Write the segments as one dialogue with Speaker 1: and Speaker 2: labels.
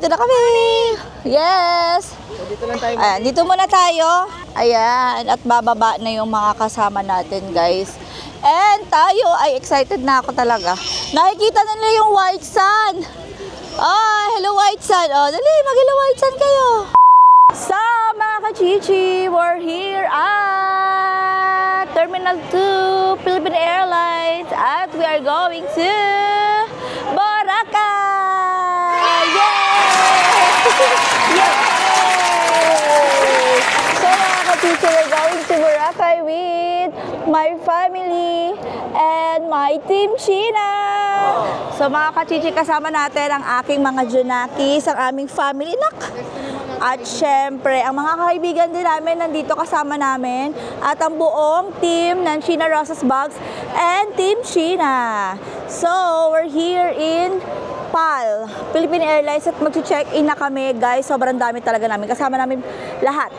Speaker 1: Nandito na kami. Yes.
Speaker 2: So, dito lang tayo.
Speaker 1: Ayan, dito muna tayo. Ayan, at bababa na yung mga kasama natin, guys. And tayo ay excited na ako talaga. Nakikita na nila yung white sun. Oh, hello white sun. Oh, dali, mag-hello white sun kayo. So, mga kachichi, we're here at Terminal 2, Philippine Airlines, at we are going to Boracay! Yay! Yay! So, mga kachichi, we're going to Boracay with my family and my Team Sheena. So, mga kachichi, kasama natin ang aking mga Junakis, ang aming family. At syempre, ang mga kaibigan din namin nandito kasama namin at ang buong team ng Sheena Rosas Bags and Team Sheena. So, we're here in PAL, Philippine Airlines, at mag-check-in na kami, guys. Sobrang dami talaga namin. Kasama namin lahat.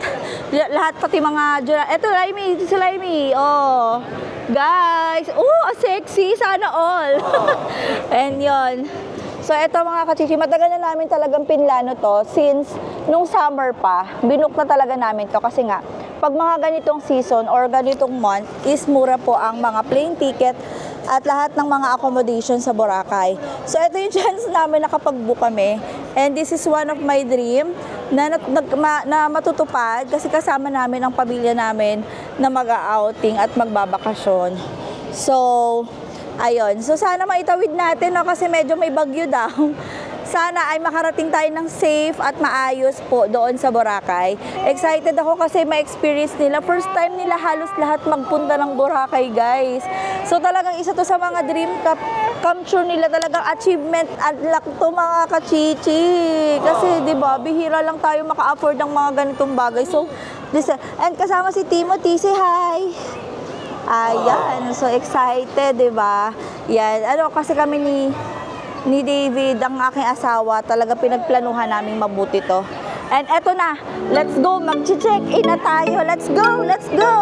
Speaker 1: Lahat, pati mga... Eto, Laimi. Ito si Laimi. Oh, guys. Oh, sexy. Sana all. And yon. So, eto mga kachichi, matagal na namin talagang pinlano to since nung summer pa. Binook na talaga namin to kasi nga, pag mga ganitong season or ganitong month, is mura po ang mga plane ticket at lahat ng mga accommodation sa Boracay. So, ito yung chance namin nakapag-book kami. And this is one of my dream na matutupad kasi kasama namin ang pamilya namin na mag-outing at magbabakasyon. So, ayun. So, sana maitawid natin, no? Kasi medyo may bagyo daw. Sana ay makarating tayo ng safe at maayos po doon sa Boracay. Excited ako kasi ma-experience nila. First time nila halos lahat magpunta ng Boracay, guys. So, talagang isa to sa mga dream come true nila. Talagang achievement unlock to, mga kachichi. Kasi, di ba, bihira lang tayo maka-afford ng mga ganitong bagay. So, and kasama si Timothy. Say hi! Ayan, so excited, di ba? Yan, ano, kasi kami ni David, ang aking asawa, talaga pinagplanuhan naming mabuti to. And eto na, let's go, mag-check-in na tayo. Let's go, let's go!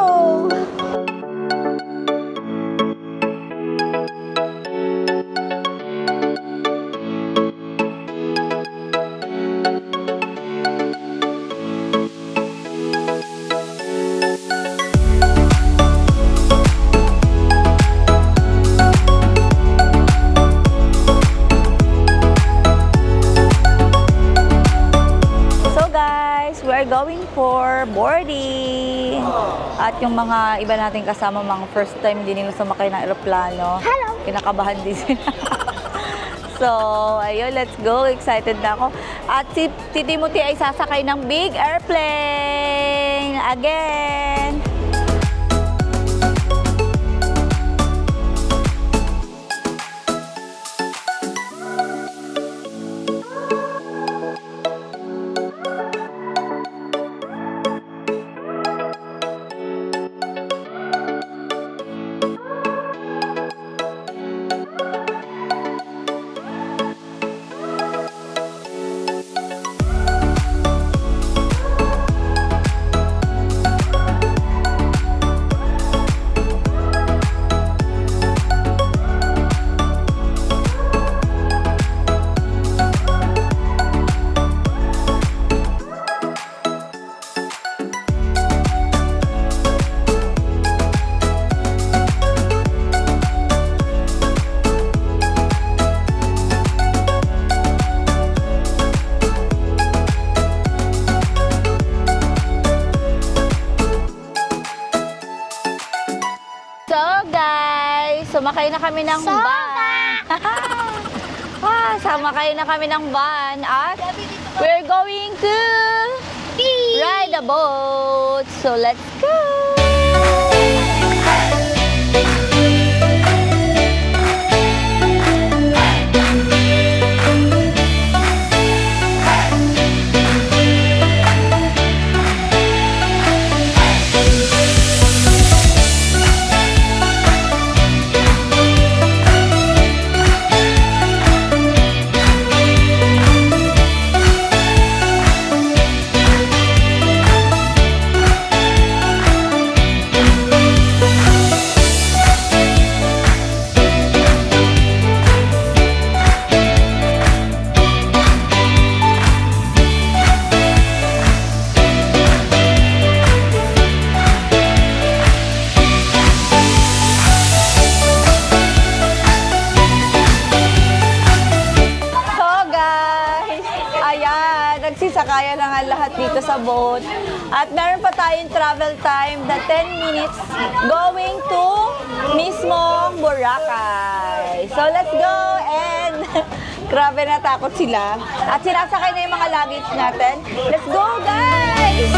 Speaker 1: Going for boarding. At yung mga iba nating kasama, mga first time din nila sumakay ng eroplano. Hello! Kinakabahan din sila. So, ayun, let's go. Excited na ako. At si Timothy ay sasakay ng big airplane. Again! Sumakay na kami ng van. Sumakay na kami ng van at we're going to ride a boat. So let's go! Sasakayan na nga lahat dito sa boat. At meron pa tayong travel time na 10 minutes going to mismong Boracay. So let's go and grabe natakot sila. At sinasakay na yung mga luggage natin. Let's go guys!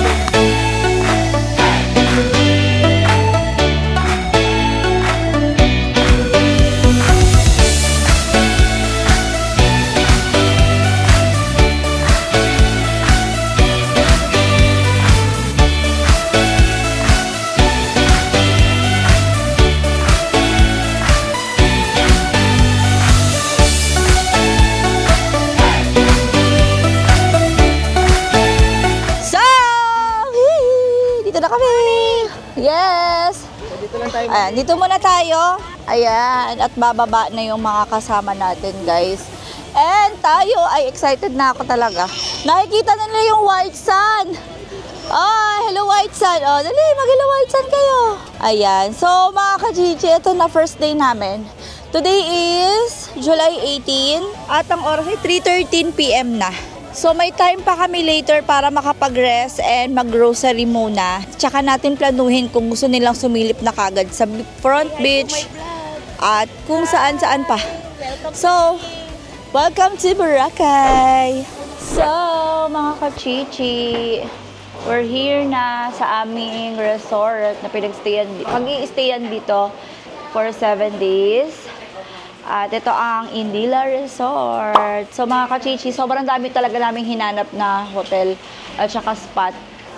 Speaker 1: Ayan, dito muna tayo. Ayan, at bababa na yung mga kasama natin, guys. And tayo ay excited na ako talaga. Nakikita na nila yung white sun. Hello white sun. Dali, mag-hello white sun kayo. Ayan, so mga ka-Gigi, ito na first day namin. Today is July 18 at ang oras ay 3:13 PM na. So may time pa kami later para makapag-rest and mag-grocery muna. Tsaka natin planuhin kung gusto nilang sumilip na kagad sa front beach at kung saan-saan pa. So, welcome to Boracay! So, mga ka-Chichi, we're here na sa aming resort na pag-i-stayan dito for 7 days. At ito ang Indila Resort. So mga ka-Chichi, sobrang dami talaga naming hinanap na hotel at saka spot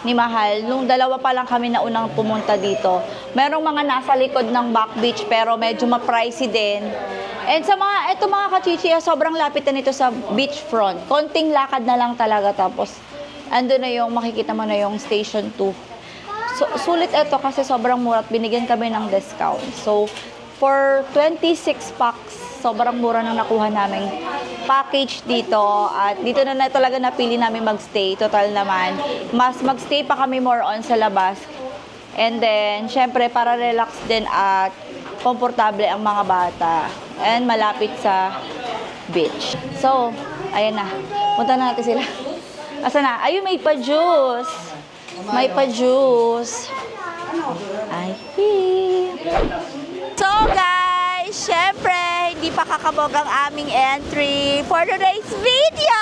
Speaker 1: ni Mahal. Nung dalawa pa lang kami na unang pumunta dito. Merong mga nasa likod ng back beach pero medyo ma-pricey din. And sa mga ka-Chichi, sobrang lapit na nito sa beachfront. Konting lakad na lang talaga tapos andun na yung makikita mo na yung Station 2. So, sulit ito kasi sobrang mura at binigyan kami ng discount. So, for 26 packs, sobrang mura nang nakuha namin package dito. At dito na talaga napili namin magstay. Total naman, mas magstay pa kami more on sa labas. And then, syempre, para relax din at komportable ang mga bata. And malapit sa beach. So, ayan na. Punta na natin sila. Asa na? Ayun, may pa-juice. May pa-juice. Ay, so guys, syempre, hindi pa kakabog ang aming entry for today's video.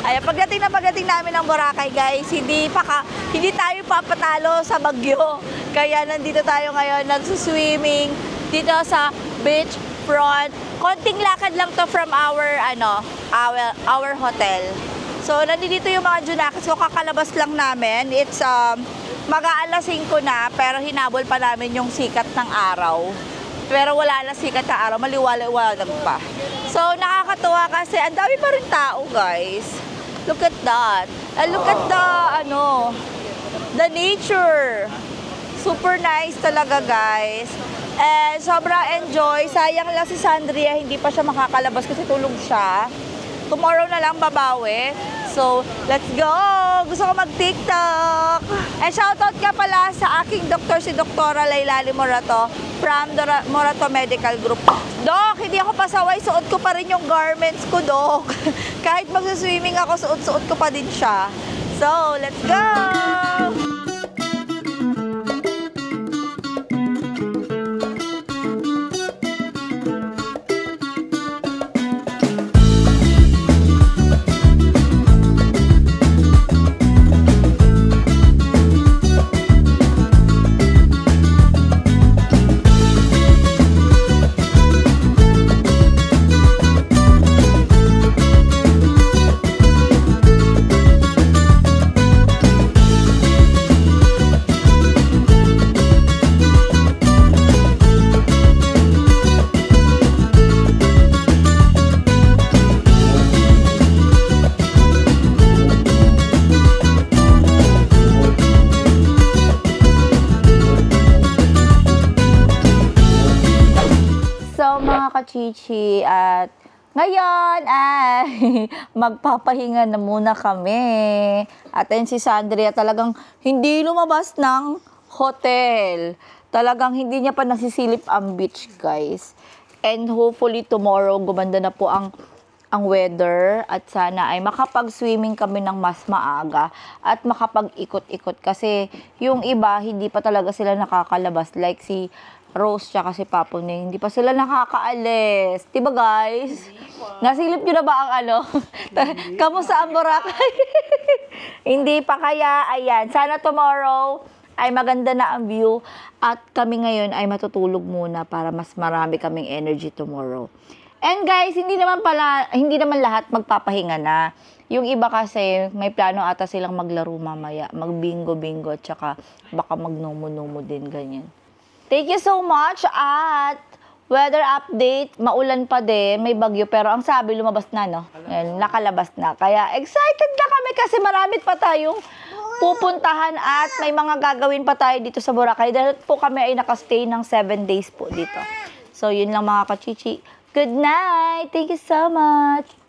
Speaker 1: Ayan, pagdating namin ng Boracay, guys, hindi tayo papatalo sa bagyo. Kaya nandito tayo ngayon, nagsuswimming dito sa beach front. Konting lakad lang to from our hotel. So, nandito yung mga Junakis. So, kakalabas lang namin. It's mag-aalas 5 na, pero hinabol pa namin yung sikat ng araw. Pero wala na sikat ng araw, maliwala-walag pa. So, nakakatuwa kasi ang dami pa rin tao, guys. Look at that. Look at the nature. Super nice talaga, guys. And sobrang enjoy. Sayang lang si Sandria, hindi pa siya makakalabas kasi tulog siya. Tomorrow na lang babawi. So, let's go! Gusto ko mag-TikTok! And shoutout ka pala sa aking doktor, si Doktora Lailali Morato from Morato Medical Group. Dok, hindi ako pasaway, suot ko pa rin yung garments ko, Dok. Kahit mag-swimming ako, suot ko pa din siya. So, let's go! Chichi, at ngayon ay magpapahinga na muna kami. At then si Sandria talagang hindi lumabas ng hotel. Talagang hindi niya pa nasisilip ang beach, guys. And hopefully tomorrow gumanda na po ang ang weather at sana ay makapag-swimming kami ng mas maaga at makapag-ikot-ikot kasi yung iba hindi pa talaga sila nakakalabas like si Rose tsaka si Papo Ning, hindi pa sila nakakaalis. Diba guys? Nasilip nyo na ba ang ano? Kamusta ang Boracay? Hindi pa kaya, ayan. Sana tomorrow ay maganda na ang view at kami ngayon ay matutulog muna para mas marami kaming energy tomorrow. And guys, hindi naman lahat magpapahinga na. Yung iba kasi, may plano ata silang maglaro mamaya, mag-bingo-bingo, at saka baka mag-numo-numo din, ganyan. Thank you so much at weather update, maulan pa din, may bagyo, pero ang sabi lumabas na, no? Ayan, nakalabas na. Kaya excited na kami kasi marami pa tayong pupuntahan at may mga gagawin pa tayo dito sa Boracay. Dahil po kami ay nakastay ng 7 days po dito. So, yun lang mga kachichi. Good night! Thank you so much!